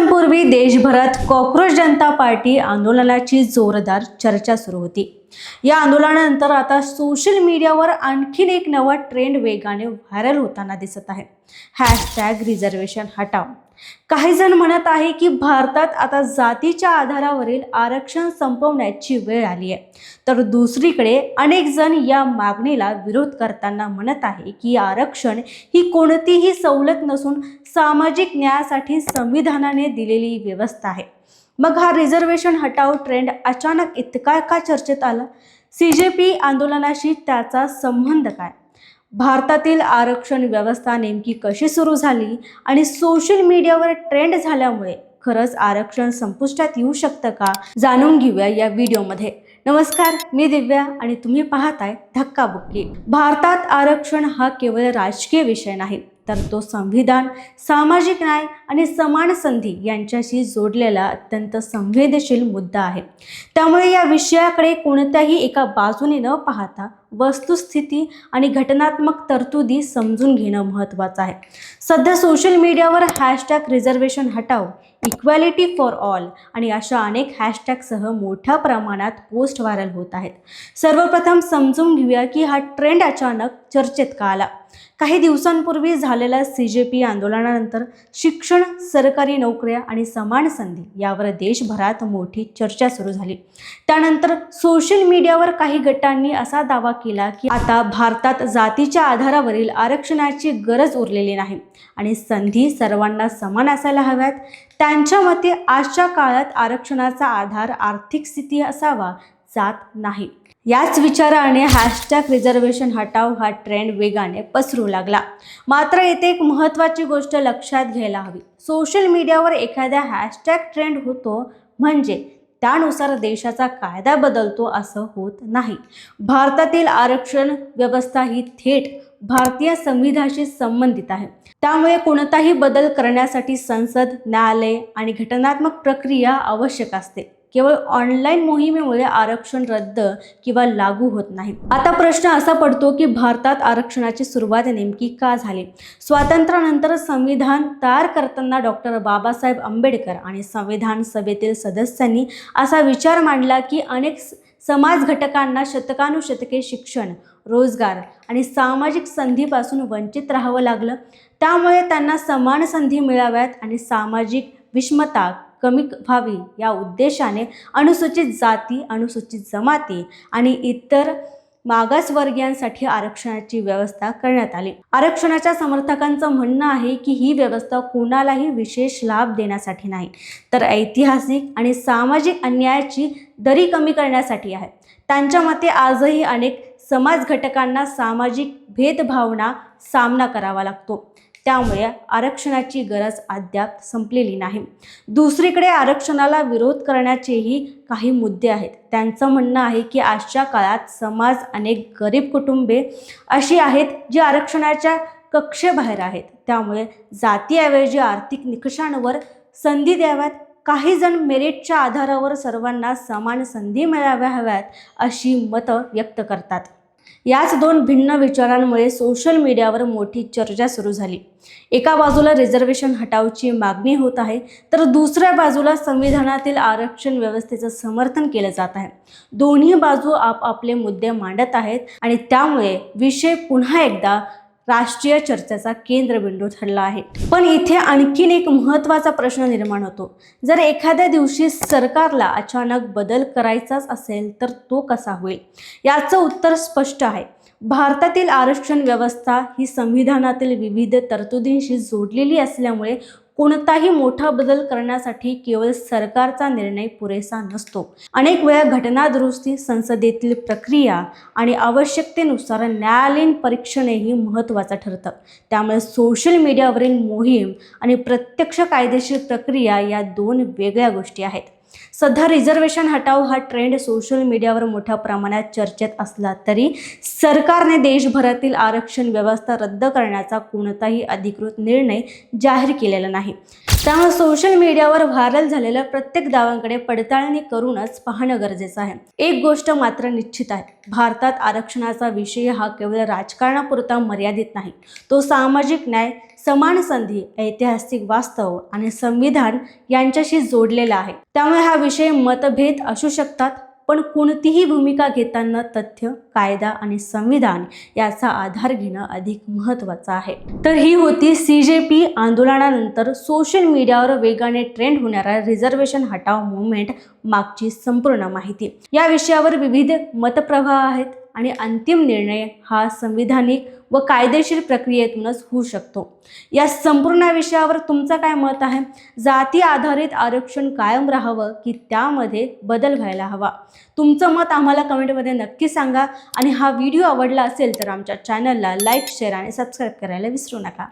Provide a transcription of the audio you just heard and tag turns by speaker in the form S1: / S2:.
S1: दिवसांपूर्वी देशभरात कॉक्रोच जनता पार्टी आंदोलनाची जोरदार चर्चा सुरू होती। या आंदोलनानंतर आता सोशल मीडियावर आणखीन एक नवा ट्रेंड वेगाने व्हायरल होताना दिसत आहे। #रिझर्वेशन हटाव। काही जण म्हणत आहे की भारतात आता जातीच्या आधारावरील आरक्षण संपवण्याची वेळ आली आहे, तर दुसरीकडे अनेक जण या मागणीला विरोध करताना म्हणत आहे की आरक्षण ही कोणतीही सवलत नसून सामाजिक न्यायासाठी संविधानाने दिलेली व्यवस्था आहे। मग हा रिझर्वेशन हटाव ट्रेंड अचानक इतका का चर्चेत आला? CJP आंदोलनाशी त्याचा संबंध काय? भारतातील आरक्षण व्यवस्था नेमकी कशी सुरू झाली आणि सोशल मीडियावर ट्रेंड झाल्यामुळे खरंच आरक्षण संपुष्टात येऊ शकतं का? जाणून घेऊया या व्हिडिओमध्ये। नमस्कार, मी दिव्या आणि तुम्ही पाहताय धक्काबुक्की। भारतात आरक्षण हा केवळ राजकीय विषय नाही, तर तो संविधान, सामाजिक न्याय आणि समान संधी यांच्याशी जोडलेला अत्यंत संवेदनशील मुद्दा आहे। त्यामुळे या विषयाकडे कोणत्याही एका बाजूने न पाहता वस्तुस्थिती आणि घटनात्मक तरतुदी समजून घेणं महत्त्वाचं आहे। सध्या सोशल मीडियावर #रिझर्वेशन हटाव, इक्वॅलिटी फॉर ऑल आणि अशा अनेक हॅशटॅगसह मोठ्या प्रमाणात पोस्ट व्हायरल होत आहेत। सर्वप्रथम समजून घेऊया की हा ट्रेंड अचानक चर्चेत का आला। काही दिवसांपूर्वी झालेल्या CJP आंदोलनानंतर शिक्षण, सरकारी नोकऱ्या आणि समान संधी यावर देशभरात मोठी चर्चा सुरू झाली। त्यानंतर सोशल मीडियावर काही गटांनी असा दावा केला की आता भारतात जातीच्या आधारावरील आरक्षणाची गरज उरलेली नाही आणि संधी सर्वांना समान असायला हव्यात। त्यांच्या मते आजच्या काळात आरक्षणाचा आधार आर्थिक स्थिती असावा, जात नाही। याच विचाराने #रिझर्वेशन हटाव हा ट्रेंड वेगाने पसरू लागला। मात्र येथे एक महत्त्वाची गोष्ट लक्षात घ्यायला हवी। सोशल मीडियावर एखाद्या ट्रेंड होतो म्हणजे त्यानुसार देशाचा कायदा बदलतो असं होत नाही। भारतातील आरक्षण व्यवस्था ही थेट भारतीय संविधानाशी संबंधित आहे। त्यामुळे कोणताही बदल करण्यासाठी संसद, न्यायालय आणि घटनात्मक प्रक्रिया आवश्यक असते। केवळ ऑनलाईन मोहिमेमुळे आरक्षण रद्द किंवा लागू होत नाही। आता प्रश्न असा पडतो की भारतात आरक्षणाची सुरुवात नेमकी का झाली? स्वातंत्र्यानंतर संविधान तयार करताना डॉ. बाबासाहेब आंबेडकर आणि संविधान सभेतील सदस्यांनी असा विचार मांडला की अनेक समाज घटकांना शतकानुशतके शिक्षण, रोजगार आणि सामाजिक संधीपासून वंचित राहावं लागलं। त्यामुळे त्यांना समान संधी मिळाव्यात आणि सामाजिक विषमता कमी व्हावी या उद्देशाने अनुसूचित जाती, अनुसूचित जमाती आणि इतर मागासवर्गीयांसाठी आरक्षणाची व्यवस्था करण्यात आली। आरक्षणाच्या समर्थकांचं म्हणणं आहे की ही व्यवस्था कोणालाही विशेष लाभ देण्यासाठी नाही, तर ऐतिहासिक आणि सामाजिक अन्यायाची दरी कमी करण्यासाठी आहे। त्यांच्या मते आजही अनेक समाज घटकांना सामाजिक भेदभावना सामना करावा लागतो, त्यामुळे आरक्षणाची गरज अद्याप संपलेली नाही। दुसरीकडे आरक्षणाला विरोध करण्याचेही काही मुद्दे आहेत। त्यांचं म्हणणं आहे की आजच्या काळात समाज अनेक गरीब कुटुंबे अशी आहेत जी आरक्षणाच्या कक्षेबाहेर आहेत, त्यामुळे जातीऐवजी आर्थिक निकषांवर संधी द्याव्यात। काही जण मेरिटच्या आधारावर सर्वांना समान संधी मिळाव्या हव्यात अशी मतं व्यक्त करतात। याच दोन भिन्न विचारांमुळे सोशल मीडियावर मोठी चर्चा सुरू झाली। एका बाजूला रिझर्वेशन हटावची मागणी होत आहे, तर दुसऱ्या बाजूला संविधानातील आरक्षण व्यवस्थेचं समर्थन केलं जात आहे। दोन्ही बाजू आपापले मुद्दे मांडत आहेत आणि त्यामुळे विषय पुन्हा एकदा राष्ट्रीय चर्चेचा केंद्रबिंदू ठरला आहे। पण इथे आणखीन एक महत्त्वाचा प्रश्न निर्माण होतो। जर एखाद्या दिवशी सरकारला अचानक बदल करायचाच असेल तर तो कसा होईल? याचं उत्तर स्पष्ट आहे। भारतातील आरक्षण व्यवस्था ही संविधानातील विविध तरतुदींशी जोडलेली असल्यामुळे कोणताही मोठा बदल करण्यासाठी केवळ सरकारचा निर्णय पुरेसा नसतो। अनेक वेळा घटना दुरुस्ती, संसदेतील प्रक्रिया आणि आवश्यकतेनुसार न्यायालयीन परीक्षणही महत्त्वाचं ठरतं। त्यामुळे सोशल मीडियावरील मोहीम आणि प्रत्यक्ष कायदेशीर प्रक्रिया या दोन वेगळ्या गोष्टी आहेत। सध्या रिझर्वेशन हटाव हा ट्रेंड सोशल मीडियावर मोठ्या प्रमाणात चर्चेत असला तरी सरकारने देशभरातील आरक्षण व्यवस्था रद्द करण्याचा कोणताही अधिकृत निर्णय जाहीर केलेला नाही। त्यामुळे सोशल मीडियावर व्हायरल झालेल्या प्रत्येक दाव्यांकडे पडताळणी करूनच पाहणं गरजेचं आहे. एक गोष्ट मात्र निश्चित आहे, भारतात आरक्षणाचा विषय हा केवळ राजकारणापुरता मर्यादित नाही. तो सामाजिक न्याय, समान संधी, ऐतिहासिक वास्तव आणि संविधान यांच्याशी जोडलेला आहे. त्यामुळे हा विषय मतभेद असू शकतात, पण कोणतीही भूमिका घेताना तथ्य, कायदा आणि संविधान याचा आधार घेणं अधिक महत्त्वाचं आहे. तर ही होती CJP आंदोलनानंतर सोशल मीडियावर वेगाने ट्रेंड होणारा रिझर्वेशन हटाव मूव्हमेंट मागची संपूर्ण माहिती. या विषयावर विविध मतप्रवाह आहेत आणि अंतिम निर्णय हा संविधानिक व कायदेशीर प्रक्रियेतूनच होऊ शकतो. या संपूर्ण विषयावर तुमचं काय मत आहे? जाती आधारित आरक्षण कायम राहावं की त्यामध्ये बदल व्हायला हवा? तुमचं मत आम्हाला कमेंटमध्ये नक्की सांगा आणि हा व्हिडिओ आवडला असेल तर आमच्या चॅनलला लाईक, शेअर आणि सबस्क्राईब करायला विसरू नका.